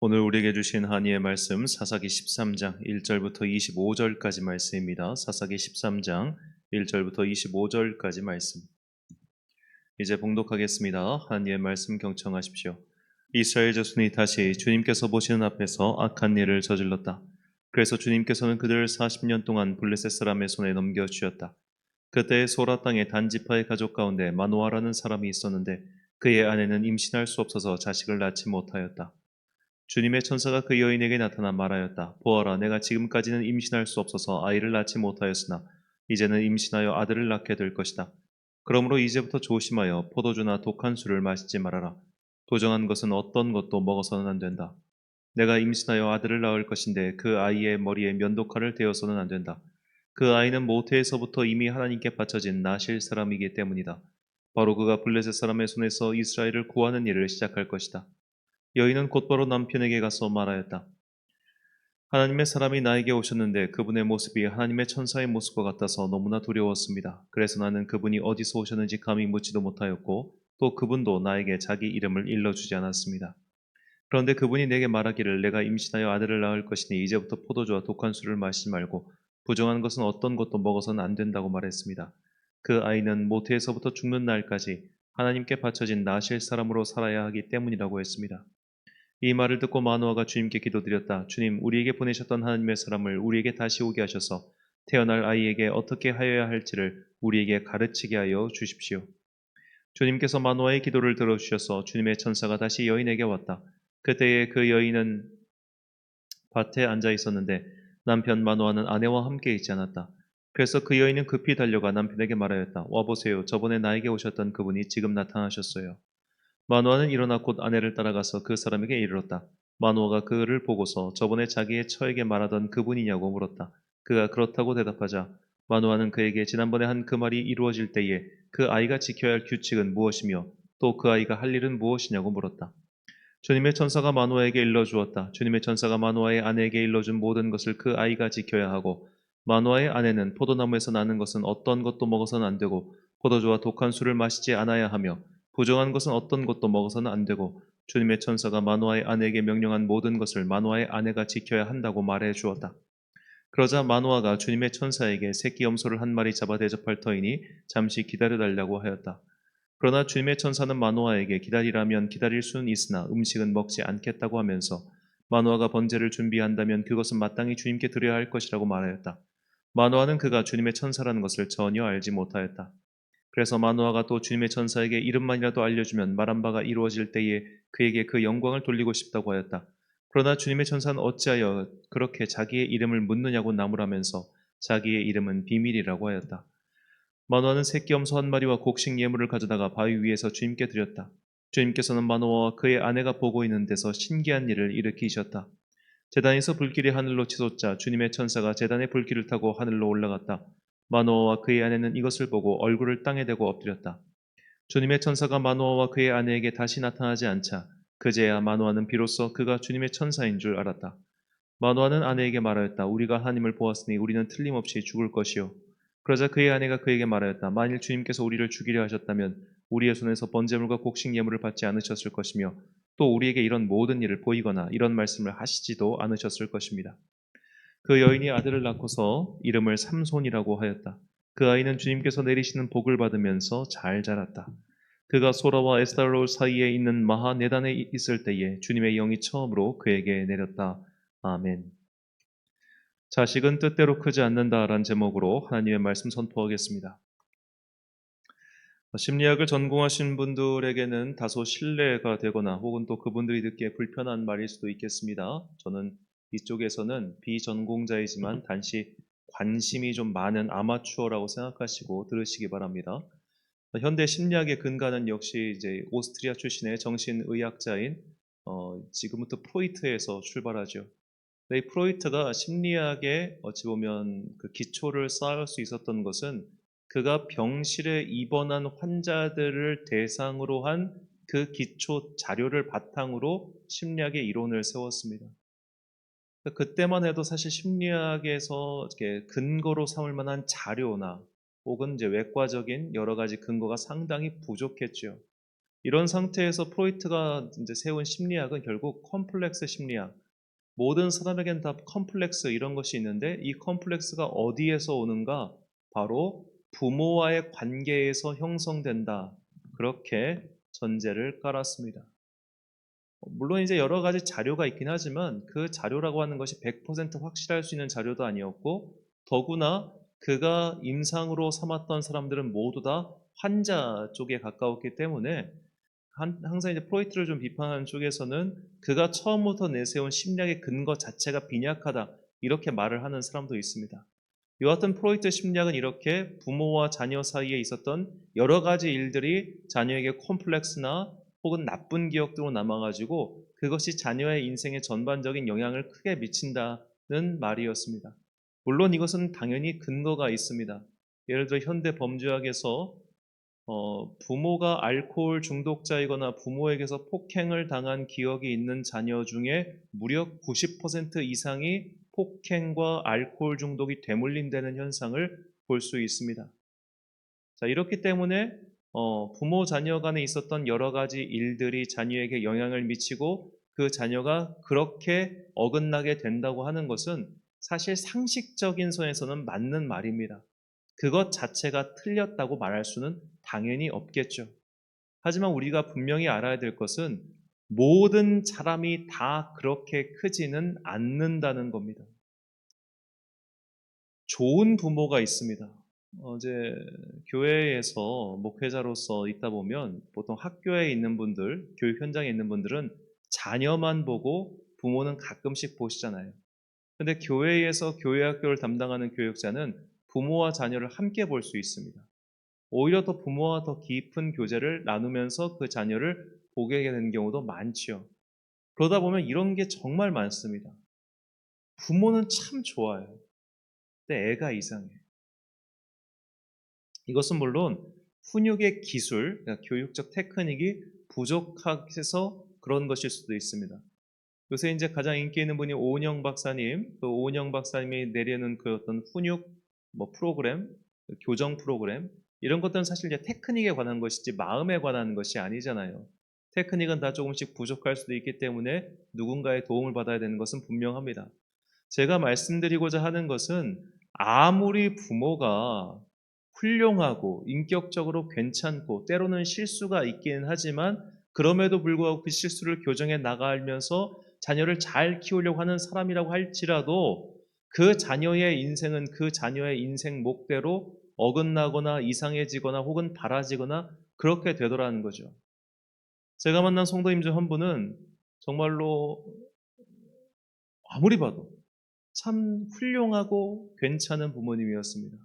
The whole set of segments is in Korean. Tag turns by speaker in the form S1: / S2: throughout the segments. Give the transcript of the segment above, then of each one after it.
S1: 오늘 우리에게 주신 한이의 말씀 사사기 13장 1절부터 25절까지 말씀입니다. 사사기 13장 1절부터 25절까지 말씀. 이제 봉독하겠습니다. 한이의 말씀 경청하십시오. 이스라엘 자손이 다시 주님께서 보시는 앞에서 악한 일을 저질렀다. 그래서 주님께서는 그들을 40년 동안 블레셋 사람의 손에 넘겨주셨다. 그때 소라 땅의 단지파의 가족 가운데 마노아라는 사람이 있었는데 그의 아내는 임신할 수 없어서 자식을 낳지 못하였다. 주님의 천사가 그 여인에게 나타나 말하였다. 보아라, 내가 지금까지는 임신할 수 없어서 아이를 낳지 못하였으나 이제는 임신하여 아들을 낳게 될 것이다. 그러므로 이제부터 조심하여 포도주나 독한 술을 마시지 말아라. 도정한 것은 어떤 것도 먹어서는 안 된다. 내가 임신하여 아들을 낳을 것인데 그 아이의 머리에 면도칼을 대어서는 안 된다. 그 아이는 모태에서부터 이미 하나님께 바쳐진 나실 사람이기 때문이다. 바로 그가 블레셋 사람의 손에서 이스라엘을 구하는 일을 시작할 것이다. 여인은 곧바로 남편에게 가서 말하였다. 하나님의 사람이 나에게 오셨는데 그분의 모습이 하나님의 천사의 모습과 같아서 너무나 두려웠습니다. 그래서 나는 그분이 어디서 오셨는지 감히 묻지도 못하였고 또 그분도 나에게 자기 이름을 일러주지 않았습니다. 그런데 그분이 내게 말하기를 내가 임신하여 아들을 낳을 것이니 이제부터 포도주와 독한 술을 마시지 말고 부정한 것은 어떤 것도 먹어서는 안 된다고 말했습니다. 그 아이는 모태에서부터 죽는 날까지 하나님께 바쳐진 나실 사람으로 살아야 하기 때문이라고 했습니다. 이 말을 듣고 마노아가 주님께 기도드렸다. 주님, 우리에게 보내셨던 하나님의 사람을 우리에게 다시 오게 하셔서 태어날 아이에게 어떻게 하여야 할지를 우리에게 가르치게 하여 주십시오. 주님께서 마노아의 기도를 들어주셔서 주님의 천사가 다시 여인에게 왔다. 그때에 그 여인은 밭에 앉아 있었는데 남편 마노아는 아내와 함께 있지 않았다. 그래서 그 여인은 급히 달려가 남편에게 말하였다. 와보세요. 저번에 나에게 오셨던 그분이 지금 나타나셨어요. 마노아는 일어나 곧 아내를 따라가서 그 사람에게 이르렀다. 마노아가 그를 보고서 저번에 자기의 처에게 말하던 그분이냐고 물었다. 그가 그렇다고 대답하자 마노아는 그에게 지난번에 한 그 말이 이루어질 때에 그 아이가 지켜야 할 규칙은 무엇이며 또 그 아이가 할 일은 무엇이냐고 물었다. 주님의 천사가 마노아에게 일러주었다. 주님의 천사가 마노아의 아내에게 일러준 모든 것을 그 아이가 지켜야 하고 마노아의 아내는 포도나무에서 나는 것은 어떤 것도 먹어서는 안 되고 포도주와 독한 술을 마시지 않아야 하며 부정한 것은 어떤 것도 먹어서는 안 되고 주님의 천사가 마노아의 아내에게 명령한 모든 것을 마노아의 아내가 지켜야 한다고 말해 주었다. 그러자 마노아가 주님의 천사에게 새끼 염소를 한 마리 잡아 대접할 터이니 잠시 기다려달라고 하였다. 그러나 주님의 천사는 마노아에게 기다리라면 기다릴 수는 있으나 음식은 먹지 않겠다고 하면서 마노아가 번제를 준비한다면 그것은 마땅히 주님께 드려야 할 것이라고 말하였다. 마노아는 그가 주님의 천사라는 것을 전혀 알지 못하였다. 그래서 마노아가 또 주님의 천사에게 이름만이라도 알려주면 말한 바가 이루어질 때에 그에게 그 영광을 돌리고 싶다고 하였다. 그러나 주님의 천사는 어찌하여 그렇게 자기의 이름을 묻느냐고 나무라면서 자기의 이름은 비밀이라고 하였다. 마노아는 새끼 염소 한 마리와 곡식 예물을 가져다가 바위 위에서 주님께 드렸다. 주님께서는 마노아와 그의 아내가 보고 있는 데서 신기한 일을 일으키셨다. 제단에서 불길이 하늘로 치솟자 주님의 천사가 제단의 불길을 타고 하늘로 올라갔다. 마노아와 그의 아내는 이것을 보고 얼굴을 땅에 대고 엎드렸다. 주님의 천사가 마노아와 그의 아내에게 다시 나타나지 않자 그제야 마노아는 비로소 그가 주님의 천사인 줄 알았다. 마노아는 아내에게 말하였다. 우리가 하나님을 보았으니 우리는 틀림없이 죽을 것이요. 그러자 그의 아내가 그에게 말하였다. 만일 주님께서 우리를 죽이려 하셨다면 우리의 손에서 번제물과 곡식 예물을 받지 않으셨을 것이며 또 우리에게 이런 모든 일을 보이거나 이런 말씀을 하시지도 않으셨을 것입니다. 그 여인이 아들을 낳고서 이름을 삼손이라고 하였다. 그 아이는 주님께서 내리시는 복을 받으면서 잘 자랐다. 그가 소라와 에스타롤 사이에 있는 마하네단에 있을 때에 주님의 영이 처음으로 그에게 내렸다. 아멘. 자식은 뜻대로 크지 않는다라는 제목으로 하나님의 말씀 선포하겠습니다. 심리학을 전공하신 분들에게는 다소 신뢰가 되거나 혹은 또 그분들이 듣기에 불편한 말일 수도 있겠습니다. 저는 이쪽에서는 비전공자이지만 단지 관심이 좀 많은 아마추어라고 생각하시고 들으시기 바랍니다. 현대 심리학의 근간은 역시 이제 오스트리아 출신의 정신의학자인 지금부터 프로이트에서 출발하죠. 이 프로이트가 심리학에 어찌 보면 그 기초를 쌓을 수 있었던 것은 그가 병실에 입원한 환자들을 대상으로 한 그 기초 자료를 바탕으로 심리학의 이론을 세웠습니다. 그때만 해도 사실 심리학에서 이렇게 근거로 삼을 만한 자료나 혹은 이제 외과적인 여러 가지 근거가 상당히 부족했죠. 이런 상태에서 프로이트가 이제 세운 심리학은 결국 컴플렉스 심리학. 모든 사람에겐 다 컴플렉스 이런 것이 있는데 이 컴플렉스가 어디에서 오는가? 바로 부모와의 관계에서 형성된다. 그렇게 전제를 깔았습니다. 물론 이제 여러 가지 자료가 있긴 하지만 그 자료라고 하는 것이 100% 확실할 수 있는 자료도 아니었고 더구나 그가 임상으로 삼았던 사람들은 모두 다 환자 쪽에 가까웠기 때문에 항상 이제 프로이트를 좀 비판하는 쪽에서는 그가 처음부터 내세운 심리학의 근거 자체가 빈약하다 이렇게 말을 하는 사람도 있습니다. 여하튼 프로이트 심리학은 이렇게 부모와 자녀 사이에 있었던 여러 가지 일들이 자녀에게 콤플렉스나 혹은 나쁜 기억으로 남아가지고 그것이 자녀의 인생에 전반적인 영향을 크게 미친다는 말이었습니다. 물론 이것은 당연히 근거가 있습니다. 예를 들어 현대 범죄학에서 부모가 알코올 중독자이거나 부모에게서 폭행을 당한 기억이 있는 자녀 중에 무려 90% 이상이 폭행과 알코올 중독이 되물림되는 현상을 볼 수 있습니다. 자, 이렇기 때문에 부모 자녀 간에 있었던 여러 가지 일들이 자녀에게 영향을 미치고 그 자녀가 그렇게 어긋나게 된다고 하는 것은 사실 상식적인 선에서는 맞는 말입니다. 그것 자체가 틀렸다고 말할 수는 당연히 없겠죠. 하지만 우리가 분명히 알아야 될 것은 모든 사람이 다 그렇게 크지는 않는다는 겁니다. 좋은 부모가 있습니다. 어제 교회에서 목회자로서 있다 보면 보통 학교에 있는 분들, 교육 현장에 있는 분들은 자녀만 보고 부모는 가끔씩 보시잖아요. 근데 교회에서 교회 학교를 담당하는 교육자는 부모와 자녀를 함께 볼 수 있습니다. 오히려 더 부모와 더 깊은 교제를 나누면서 그 자녀를 보게 되는 경우도 많지요. 그러다 보면 이런 게 정말 많습니다. 부모는 참 좋아요. 근데 애가 이상해. 이것은 물론 훈육의 기술, 그러니까 교육적 테크닉이 부족해서 그런 것일 수도 있습니다. 요새 이제 가장 인기 있는 분이 오은영 박사님, 그 오은영 박사님이 내려는 그 어떤 훈육 프로그램, 교정 프로그램 이런 것들은 사실 이제 테크닉에 관한 것이지 마음에 관한 것이 아니잖아요. 테크닉은 다 조금씩 부족할 수도 있기 때문에 누군가의 도움을 받아야 되는 것은 분명합니다. 제가 말씀드리고자 하는 것은 아무리 부모가 훌륭하고 인격적으로 괜찮고 때로는 실수가 있기는 하지만 그럼에도 불구하고 그 실수를 교정해 나가면서 자녀를 잘 키우려고 하는 사람이라고 할지라도 그 자녀의 인생은 그 자녀의 인생 목대로 어긋나거나 이상해지거나 혹은 바라지거나 그렇게 되더라는 거죠. 제가 만난 성도님 중 한 분은 정말로 아무리 봐도 참 훌륭하고 괜찮은 부모님이었습니다.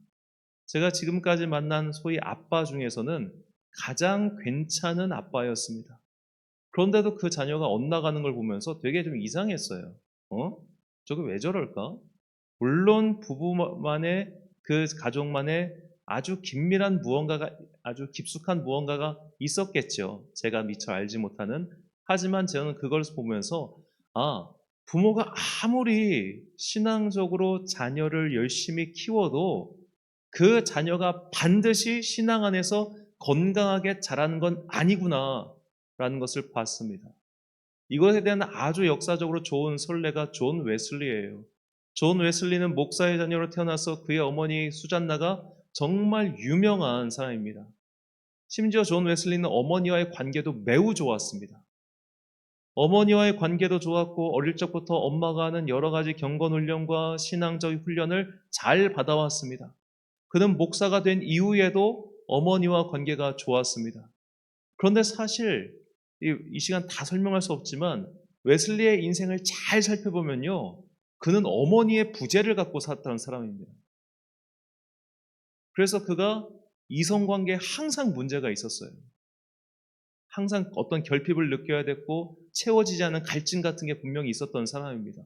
S1: 제가 지금까지 만난 소위 아빠 중에서는 가장 괜찮은 아빠였습니다. 그런데도 그 자녀가 엇나가는 걸 보면서 되게 좀 이상했어요. 저게 왜 저럴까? 물론 부부만의 그 가족만의 아주 긴밀한 무언가가 아주 깊숙한 무언가가 있었겠죠. 제가 미처 알지 못하는. 하지만 저는 그걸 보면서 부모가 아무리 신앙적으로 자녀를 열심히 키워도 그 자녀가 반드시 신앙 안에서 건강하게 자라는 건 아니구나라는 것을 봤습니다. 이것에 대한 아주 역사적으로 좋은 선례가 존 웨슬리예요. 존 웨슬리는 목사의 자녀로 태어나서 그의 어머니 수잔나가 정말 유명한 사람입니다. 심지어 존 웨슬리는 어머니와의 관계도 매우 좋았습니다. 어머니와의 관계도 좋았고 어릴 적부터 엄마가 하는 여러 가지 경건 훈련과 신앙적 훈련을 잘 받아왔습니다. 그는 목사가 된 이후에도 어머니와 관계가 좋았습니다. 그런데 사실 이 시간 다 설명할 수 없지만 웨슬리의 인생을 잘 살펴보면요. 그는 어머니의 부재를 갖고 살았던 사람입니다. 그래서 그가 이성관계에 항상 문제가 있었어요. 항상 어떤 결핍을 느껴야 됐고 채워지지 않은 갈증 같은 게 분명히 있었던 사람입니다.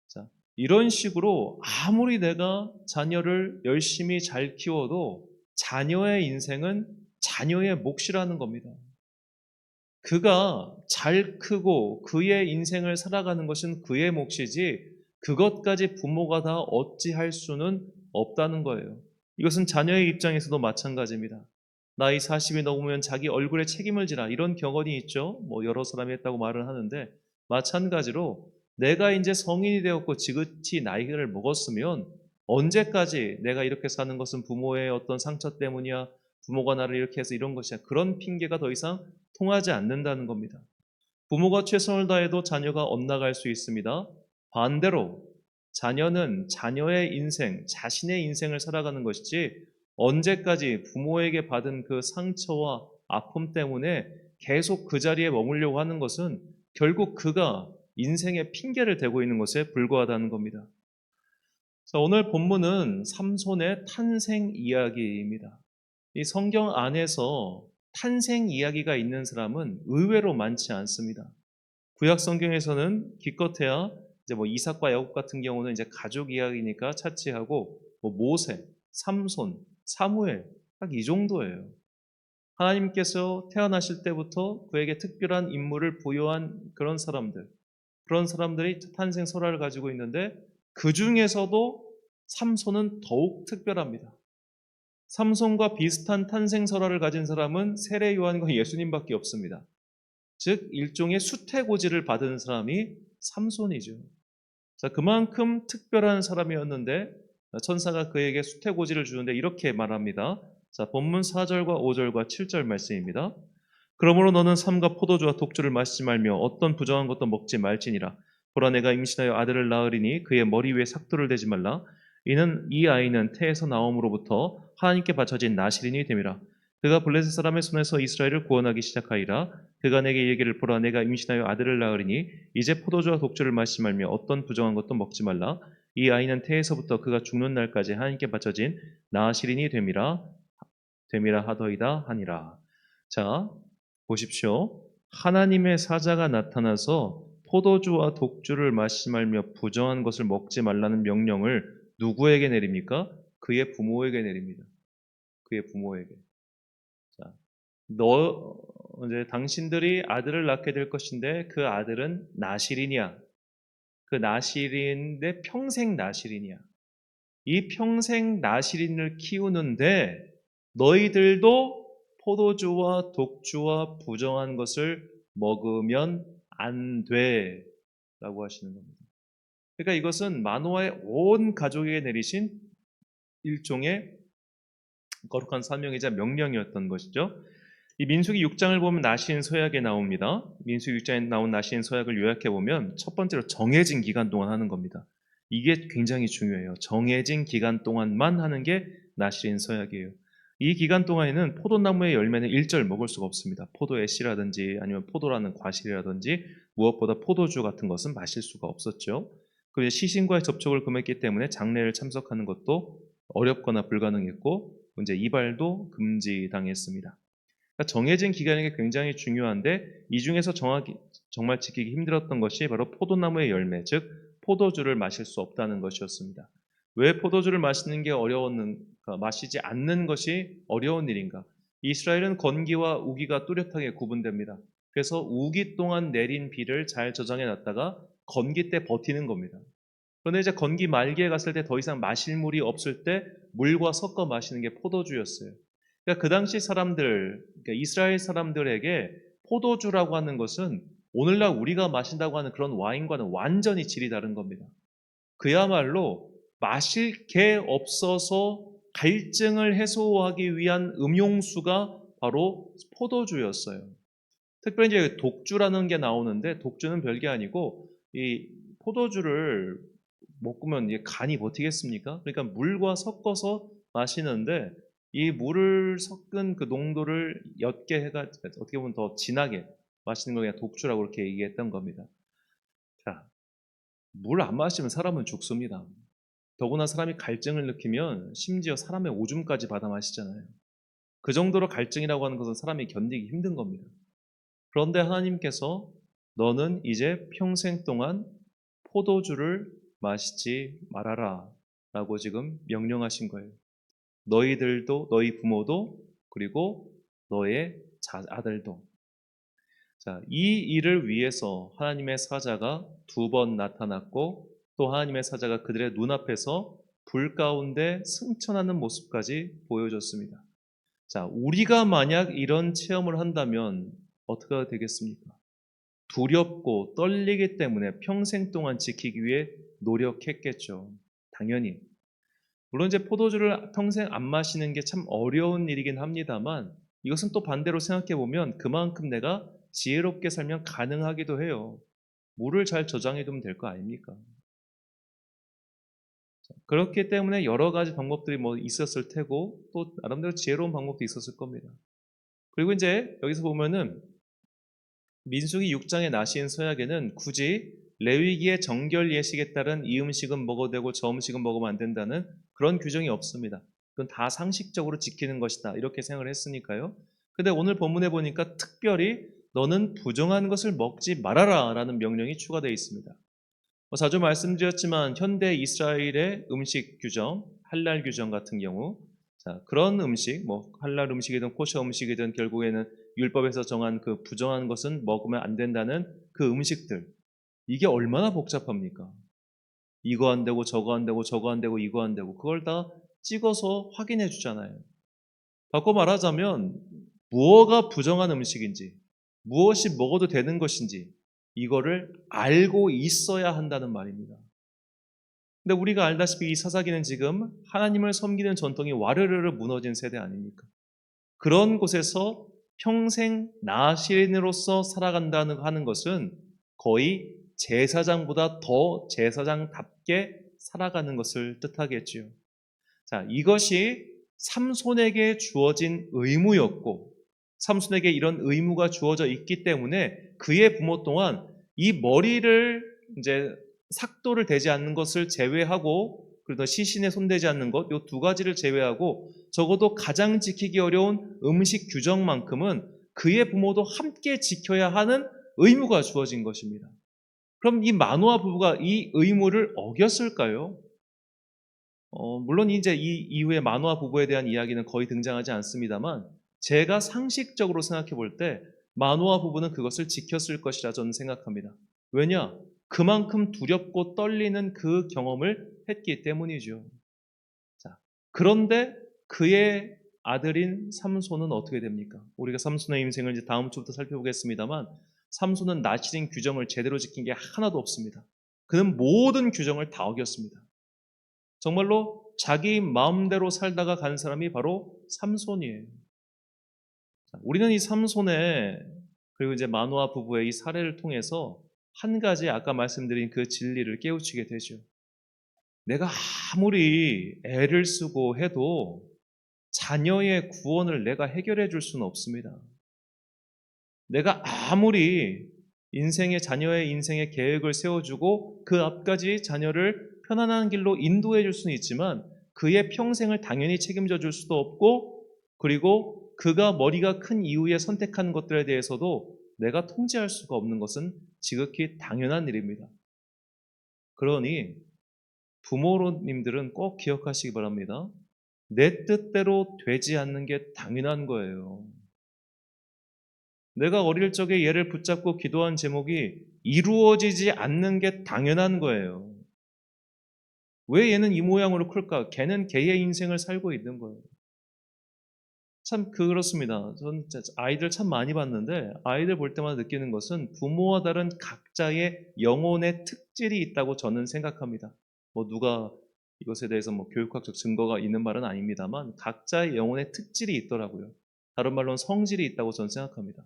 S1: 자, 이런 식으로 아무리 내가 자녀를 열심히 잘 키워도 자녀의 인생은 자녀의 몫이라는 겁니다. 그가 잘 크고 그의 인생을 살아가는 것은 그의 몫이지 그것까지 부모가 다 어찌할 수는 없다는 거예요. 이것은 자녀의 입장에서도 마찬가지입니다. 나이 40이 넘으면 자기 얼굴에 책임을 지라. 이런 격언이 있죠. 뭐 여러 사람이 했다고 말을 하는데 마찬가지로 내가 이제 성인이 되었고 지긋이 나이를 먹었으면 언제까지 내가 이렇게 사는 것은 부모의 어떤 상처 때문이야. 부모가 나를 이렇게 해서 이런 것이야. 그런 핑계가 더 이상 통하지 않는다는 겁니다. 부모가 최선을 다해도 자녀가 엇나갈 수 있습니다. 반대로 자녀는 자녀의 인생, 자신의 인생을 살아가는 것이지 언제까지 부모에게 받은 그 상처와 아픔 때문에 계속 그 자리에 머물려고 하는 것은 결국 그가 인생의 핑계를 대고 있는 것에 불과하다는 겁니다. 자, 오늘 본문은 삼손의 탄생 이야기입니다. 이 성경 안에서 탄생 이야기가 있는 사람은 의외로 많지 않습니다. 구약 성경에서는 기껏해야 이제 뭐 이삭과 야곱 같은 경우는 이제 가족 이야기니까 차치하고 뭐 모세, 삼손, 사무엘 딱 이 정도예요. 하나님께서 태어나실 때부터 그에게 특별한 임무를 부여한 그런 사람들이 탄생 설화를 가지고 있는데 그 중에서도 삼손은 더욱 특별합니다. 삼손과 비슷한 탄생 설화를 가진 사람은 세례 요한과 예수님밖에 없습니다. 즉 일종의 수태고지를 받은 사람이 삼손이죠. 자, 그만큼 특별한 사람이었는데 천사가 그에게 수태고지를 주는데 이렇게 말합니다. 자, 본문 4절과 5절과 7절 말씀입니다. 그러므로 너는 삼가 포도주와 독주를 마시지 말며 어떤 부정한 것도 먹지 말지니라. 보라 내가 임신하여 아들을 낳으리니 그의 머리 위에 삭도를 대지 말라. 이는 이 아이는 태에서 나옴으로부터 하나님께 바쳐진 나실인이 됨이라. 그가 블레셋 사람의 손에서 이스라엘을 구원하기 시작하리라. 그가 내게 이르기를 보라 내가 임신하여 아들을 낳으리니 이제 포도주와 독주를 마시지 말며 어떤 부정한 것도 먹지 말라. 이 아이는 태에서부터 그가 죽는 날까지 하나님께 바쳐진 나실인이 됨이라 하더이다 하니라. 자, 보십시오. 하나님의 사자가 나타나서 포도주와 독주를 마시지 말며 부정한 것을 먹지 말라는 명령을 누구에게 내립니까? 그의 부모에게 내립니다. 그의 부모에게. 자, 이제 당신들이 아들을 낳게 될 것인데 그 아들은 나실인이야. 그 나실인데 평생 나실인이야. 이 평생 나실인을 키우는데 너희들도 포도주와 독주와 부정한 것을 먹으면 안 돼. 라고 하시는 겁니다. 그러니까 이것은 마노아의 온 가족에게 내리신 일종의 거룩한 사명이자 명령이었던 것이죠. 이 민수기 6장을 보면 나시인 서약에 나옵니다. 민수기 6장에 나온 나시인 서약을 요약해 보면 첫 번째로 정해진 기간 동안 하는 겁니다. 이게 굉장히 중요해요. 정해진 기간 동안만 하는 게 나시인 서약이에요. 이 기간 동안에는 포도나무의 열매는 일절 먹을 수가 없습니다. 포도의 씨라든지 아니면 포도라는 과실이라든지 무엇보다 포도주 같은 것은 마실 수가 없었죠. 그리고 시신과의 접촉을 금했기 때문에 장례를 참석하는 것도 어렵거나 불가능했고 이제 이발도 금지당했습니다. 그러니까 정해진 기간이 굉장히 중요한데 이 중에서 정말 지키기 힘들었던 것이 바로 포도나무의 열매, 즉 포도주를 마실 수 없다는 것이었습니다. 왜 포도주를 마시는 게 어려웠는가? 마시지 않는 것이 어려운 일인가? 이스라엘은 건기와 우기가 뚜렷하게 구분됩니다. 그래서 우기 동안 내린 비를 잘 저장해 놨다가 건기 때 버티는 겁니다. 그런데 이제 건기 말기에 갔을 때 더 이상 마실 물이 없을 때 물과 섞어 마시는 게 포도주였어요. 그러니까 그 당시 사람들, 그러니까 이스라엘 사람들에게 포도주라고 하는 것은 오늘날 우리가 마신다고 하는 그런 와인과는 완전히 질이 다른 겁니다. 그야말로 마실 게 없어서 갈증을 해소하기 위한 음용수가 바로 포도주였어요. 특별히 이제 독주라는 게 나오는데 독주는 별게 아니고 이 포도주를 먹으면 이게 간이 버티겠습니까? 그러니까 물과 섞어서 마시는데 이 물을 섞은 그 농도를 옅게 해가 어떻게 보면 더 진하게 마시는 걸 그냥 독주라고 그렇게 얘기했던 겁니다. 자, 물 안 마시면 사람은 죽습니다. 더구나 사람이 갈증을 느끼면 심지어 사람의 오줌까지 받아 마시잖아요. 그 정도로 갈증이라고 하는 것은 사람이 견디기 힘든 겁니다. 그런데 하나님께서 너는 이제 평생 동안 포도주를 마시지 말아라 라고 지금 명령하신 거예요. 너희들도, 너희 부모도, 그리고 너의 아들도. 자, 이 일을 위해서 하나님의 사자가 2번 나타났고 또 하나님의 사자가 그들의 눈앞에서 불 가운데 승천하는 모습까지 보여줬습니다. 자, 우리가 만약 이런 체험을 한다면 어떻게 되겠습니까? 두렵고 떨리기 때문에 평생 동안 지키기 위해 노력했겠죠. 당연히. 물론 이제 포도주를 평생 안 마시는 게 참 어려운 일이긴 합니다만 이것은 또 반대로 생각해 보면 그만큼 내가 지혜롭게 살면 가능하기도 해요. 물을 잘 저장해 두면 될 거 아닙니까? 그렇기 때문에 여러 가지 방법들이 뭐 있었을 테고 또 나름대로 지혜로운 방법도 있었을 겁니다. 그리고 이제 여기서 보면은 민수기 6장의 나시인 서약에는 굳이 레위기의 정결 예식에 따른 이 음식은 먹어도 되고 저 음식은 먹으면 안 된다는 그런 규정이 없습니다. 그건 다 상식적으로 지키는 것이다. 이렇게 생각을 했으니까요. 근데 오늘 본문에 보니까 특별히 너는 부정한 것을 먹지 말아라 라는 명령이 추가되어 있습니다. 자주 말씀드렸지만 현대 이스라엘의 음식 규정, 할랄 규정 같은 경우 자, 그런 음식, 뭐 할랄 음식이든 코셔 음식이든 결국에는 율법에서 정한 그 부정한 것은 먹으면 안 된다는 그 음식들 이게 얼마나 복잡합니까? 이거 안 되고 저거 안 되고 저거 안 되고 이거 안 되고 그걸 다 찍어서 확인해 주잖아요. 바꿔 말하자면 무엇가 부정한 음식인지 무엇이 먹어도 되는 것인지 이거를 알고 있어야 한다는 말입니다. 근데 우리가 알다시피 이 사사기는 지금 하나님을 섬기는 전통이 와르르르 무너진 세대 아닙니까? 그런 곳에서 평생 나시인으로서 살아간다는 하는 것은 거의 제사장보다 더 제사장답게 살아가는 것을 뜻하겠지요. 자, 이것이 삼손에게 주어진 의무였고 삼손에게 이런 의무가 주어져 있기 때문에 그의 부모 또한 이 머리를 이제 삭도를 대지 않는 것을 제외하고 그리고 시신에 손대지 않는 것, 이 두 가지를 제외하고 적어도 가장 지키기 어려운 음식 규정만큼은 그의 부모도 함께 지켜야 하는 의무가 주어진 것입니다. 그럼 이 마노아 부부가 이 의무를 어겼을까요? 물론 이제 이 이후에 마노아 부부에 대한 이야기는 거의 등장하지 않습니다만 제가 상식적으로 생각해 볼 때 마노아 부부는 그것을 지켰을 것이라 저는 생각합니다. 왜냐? 그만큼 두렵고 떨리는 그 경험을 했기 때문이죠. 자, 그런데 그의 아들인 삼손은 어떻게 됩니까? 우리가 삼손의 인생을 이제 다음 주부터 살펴보겠습니다만 삼손은 나시린 규정을 제대로 지킨 게 하나도 없습니다. 그는 모든 규정을 다 어겼습니다. 정말로 자기 마음대로 살다가 간 사람이 바로 삼손이에요. 우리는 이 삼손의 그리고 이제 마노아 부부의 이 사례를 통해서 한 가지 아까 말씀드린 그 진리를 깨우치게 되죠. 내가 아무리 애를 쓰고 해도 자녀의 구원을 내가 해결해 줄 수는 없습니다. 내가 아무리 자녀의 인생의 계획을 세워주고 그 앞까지 자녀를 편안한 길로 인도해 줄 수는 있지만 그의 평생을 당연히 책임져 줄 수도 없고 그리고 그가 머리가 큰 이후에 선택한 것들에 대해서도 내가 통제할 수가 없는 것은 지극히 당연한 일입니다. 그러니 부모님들은 꼭 기억하시기 바랍니다. 내 뜻대로 되지 않는 게 당연한 거예요. 내가 어릴 적에 얘를 붙잡고 기도한 제목이 이루어지지 않는 게 당연한 거예요. 왜 얘는 이 모양으로 클까? 걔는 걔의 인생을 살고 있는 거예요. 참 그렇습니다. 저는 아이들 참 많이 봤는데 아이들 볼 때마다 느끼는 것은 부모와 다른 각자의 영혼의 특질이 있다고 저는 생각합니다. 뭐 누가 이것에 대해서 뭐 교육학적 증거가 있는 말은 아닙니다만 각자의 영혼의 특질이 있더라고요. 다른 말로는 성질이 있다고 저는 생각합니다.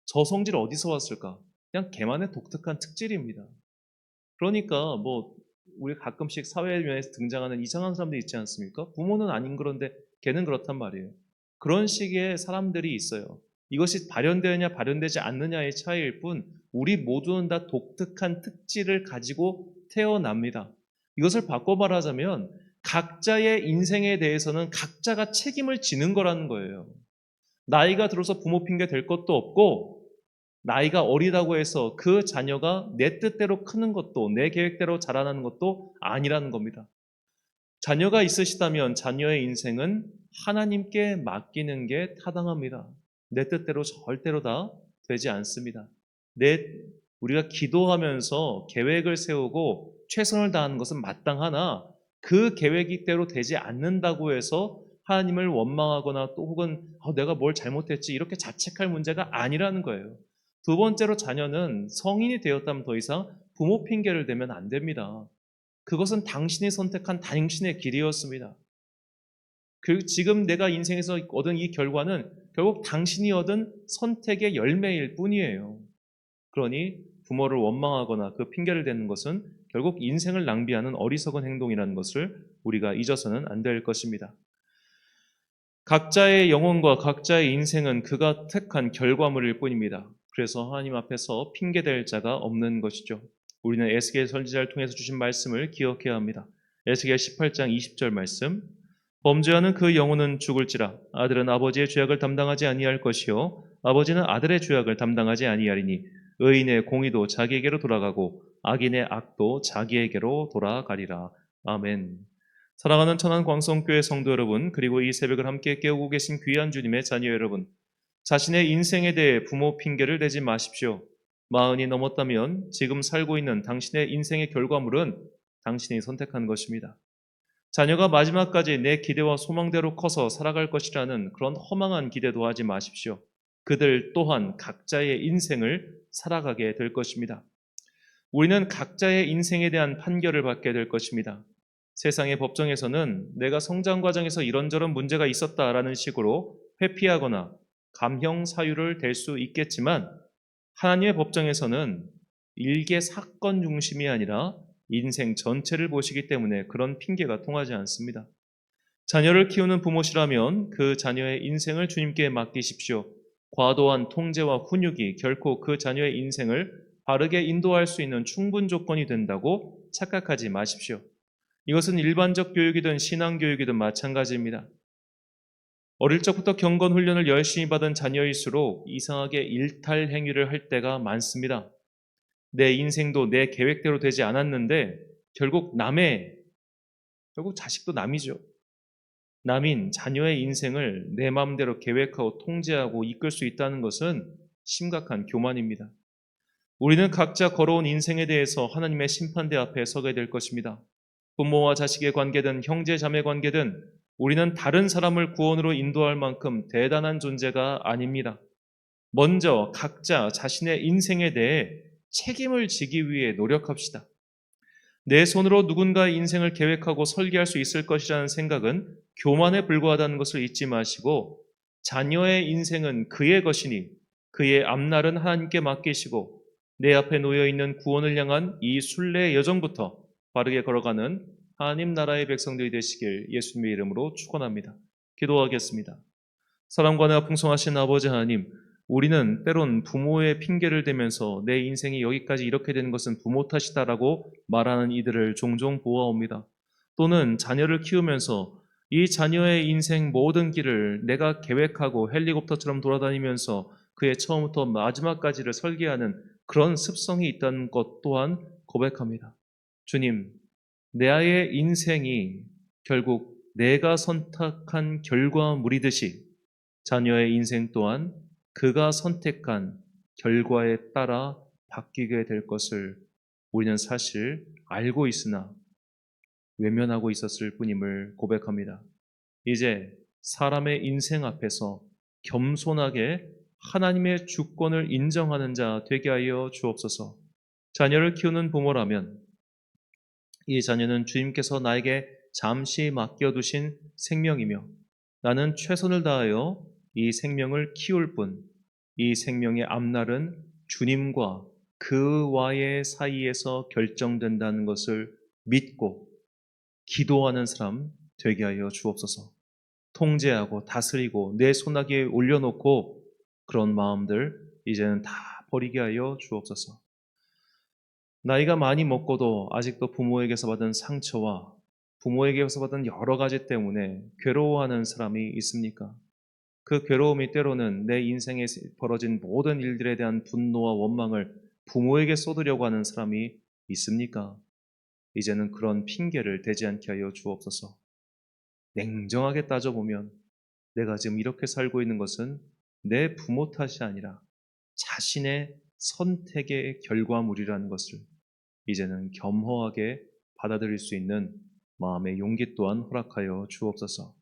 S1: 저 성질 어디서 왔을까? 그냥 걔만의 독특한 특질입니다. 그러니까 뭐 우리 가끔씩 사회면에서 등장하는 이상한 사람들이 있지 않습니까? 부모는 아닌 그런데 걔는 그렇단 말이에요. 그런 식의 사람들이 있어요. 이것이 발현되느냐 발현되지 않느냐의 차이일 뿐 우리 모두는 다 독특한 특질을 가지고 태어납니다. 이것을 바꿔 말하자면 각자의 인생에 대해서는 각자가 책임을 지는 거라는 거예요. 나이가 들어서 부모 핑계 될 것도 없고 나이가 어리다고 해서 그 자녀가 내 뜻대로 크는 것도 내 계획대로 자라나는 것도 아니라는 겁니다. 자녀가 있으시다면 자녀의 인생은 하나님께 맡기는 게 타당합니다. 내 뜻대로 절대로 다 되지 않습니다. 우리가 기도하면서 계획을 세우고 최선을 다하는 것은 마땅하나 그 계획대로 되지 않는다고 해서 하나님을 원망하거나 또 혹은 내가 뭘 잘못했지 이렇게 자책할 문제가 아니라는 거예요. 두 번째로 자녀는 성인이 되었다면 더 이상 부모 핑계를 대면 안 됩니다. 그것은 당신이 선택한 당신의 길이었습니다. 지금 내가 인생에서 얻은 이 결과는 결국 당신이 얻은 선택의 열매일 뿐이에요. 그러니 부모를 원망하거나 그 핑계를 대는 것은 결국 인생을 낭비하는 어리석은 행동이라는 것을 우리가 잊어서는 안 될 것입니다. 각자의 영혼과 각자의 인생은 그가 택한 결과물일 뿐입니다. 그래서 하나님 앞에서 핑계댈 자가 없는 것이죠. 우리는 에스겔 선지자를 통해서 주신 말씀을 기억해야 합니다. 에스겔 18장 20절 말씀. 범죄하는 그 영혼은 죽을지라. 아들은 아버지의 죄악을 담당하지 아니할 것이요 아버지는 아들의 죄악을 담당하지 아니하리니 의인의 공의도 자기에게로 돌아가고 악인의 악도 자기에게로 돌아가리라. 아멘. 사랑하는 천안 광성교회 성도 여러분, 그리고 이 새벽을 함께 깨우고 계신 귀한 주님의 자녀 여러분, 자신의 인생에 대해 부모 핑계를 대지 마십시오. 마흔이 넘었다면 지금 살고 있는 당신의 인생의 결과물은 당신이 선택한 것입니다. 자녀가 마지막까지 내 기대와 소망대로 커서 살아갈 것이라는 그런 허망한 기대도 하지 마십시오. 그들 또한 각자의 인생을 살아가게 될 것입니다. 우리는 각자의 인생에 대한 판결을 받게 될 것입니다. 세상의 법정에서는 내가 성장 과정에서 이런저런 문제가 있었다라는 식으로 회피하거나 감형 사유를 댈 수 있겠지만 하나님의 법정에서는 일개 사건 중심이 아니라 인생 전체를 보시기 때문에 그런 핑계가 통하지 않습니다. 자녀를 키우는 부모시라면 그 자녀의 인생을 주님께 맡기십시오. 과도한 통제와 훈육이 결코 그 자녀의 인생을 바르게 인도할 수 있는 충분 조건이 된다고 착각하지 마십시오. 이것은 일반적 교육이든 신앙교육이든 마찬가지입니다. 어릴 적부터 경건 훈련을 열심히 받은 자녀일수록 이상하게 일탈 행위를 할 때가 많습니다. 내 인생도 내 계획대로 되지 않았는데 결국 자식도 남이죠. 남인 자녀의 인생을 내 마음대로 계획하고 통제하고 이끌 수 있다는 것은 심각한 교만입니다. 우리는 각자 걸어온 인생에 대해서 하나님의 심판대 앞에 서게 될 것입니다. 부모와 자식의 관계든 형제 자매 관계든 우리는 다른 사람을 구원으로 인도할 만큼 대단한 존재가 아닙니다. 먼저 각자 자신의 인생에 대해 책임을 지기 위해 노력합시다. 내 손으로 누군가의 인생을 계획하고 설계할 수 있을 것이라는 생각은 교만에 불과하다는 것을 잊지 마시고 자녀의 인생은 그의 것이니 그의 앞날은 하나님께 맡기시고 내 앞에 놓여있는 구원을 향한 이 순례의 여정부터 바르게 걸어가는 하나님 나라의 백성들이 되시길 예수님의 이름으로 축원합니다. 기도하겠습니다. 사랑과 풍성하신 아버지 하나님, 우리는 때론 부모의 핑계를 대면서 내 인생이 여기까지 이렇게 된 것은 부모 탓이다라고 말하는 이들을 종종 보아옵니다. 또는 자녀를 키우면서 이 자녀의 인생 모든 길을 내가 계획하고 헬리콥터처럼 돌아다니면서 그의 처음부터 마지막까지를 설계하는 그런 습성이 있다는 것 또한 고백합니다. 주님, 내 아이의 인생이 결국 내가 선택한 결과물이듯이 자녀의 인생 또한 그가 선택한 결과에 따라 바뀌게 될 것을 우리는 사실 알고 있으나 외면하고 있었을 뿐임을 고백합니다. 이제 사람의 인생 앞에서 겸손하게 하나님의 주권을 인정하는 자 되게 하여 주옵소서. 자녀를 키우는 부모라면 이 자녀는 주님께서 나에게 잠시 맡겨두신 생명이며 나는 최선을 다하여 이 생명을 키울 뿐, 이 생명의 앞날은 주님과 그와의 사이에서 결정된다는 것을 믿고 기도하는 사람 되게 하여 주옵소서. 통제하고 다스리고 내 손아귀에 올려놓고 그런 마음들 이제는 다 버리게 하여 주옵소서. 나이가 많이 먹고도 아직도 부모에게서 받은 상처와 부모에게서 받은 여러 가지 때문에 괴로워하는 사람이 있습니까? 그 괴로움이 때로는 내 인생에 벌어진 모든 일들에 대한 분노와 원망을 부모에게 쏟으려고 하는 사람이 있습니까? 이제는 그런 핑계를 대지 않게 하여 주옵소서. 냉정하게 따져보면 내가 지금 이렇게 살고 있는 것은 내 부모 탓이 아니라 자신의 선택의 결과물이라는 것을 이제는 겸허하게 받아들일 수 있는 마음의 용기 또한 허락하여 주옵소서.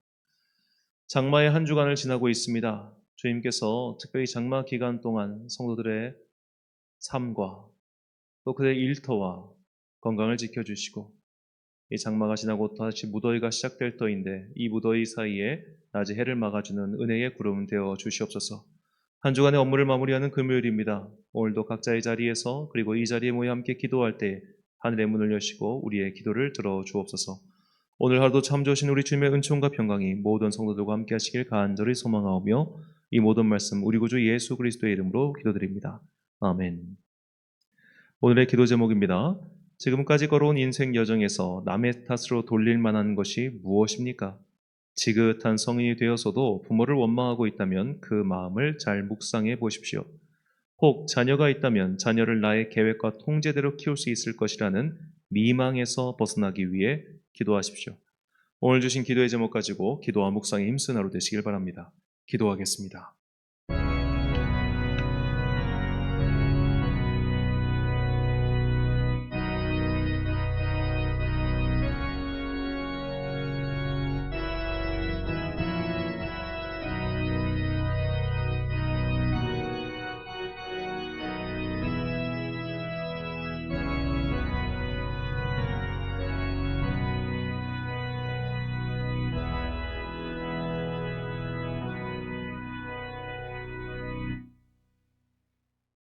S1: 장마의 한 주간을 지나고 있습니다. 주님께서 특별히 장마 기간 동안 성도들의 삶과 또 그들의 일터와 건강을 지켜주시고 이 장마가 지나고 다시 무더위가 시작될 터인데 이 무더위 사이에 낮에 해를 막아주는 은혜의 구름 되어 주시옵소서. 한 주간의 업무를 마무리하는 금요일입니다. 오늘도 각자의 자리에서 그리고 이 자리에 모여 함께 기도할 때 하늘의 문을 여시고 우리의 기도를 들어 주옵소서. 오늘 하루도 참 좋으신 우리 주님의 은총과 평강이 모든 성도들과 함께 하시길 간절히 소망하오며 이 모든 말씀 우리 구주 예수 그리스도의 이름으로 기도드립니다. 아멘. 오늘의 기도 제목입니다. 지금까지 걸어온 인생 여정에서 남의 탓으로 돌릴 만한 것이 무엇입니까? 지긋한 성인이 되어서도 부모를 원망하고 있다면 그 마음을 잘 묵상해 보십시오. 혹 자녀가 있다면 자녀를 나의 계획과 통제대로 키울 수 있을 것이라는 미망에서 벗어나기 위해 기도하십시오. 오늘 주신 기도의 제목 가지고 기도와 묵상에 힘쓴 하루 되시길 바랍니다. 기도하겠습니다.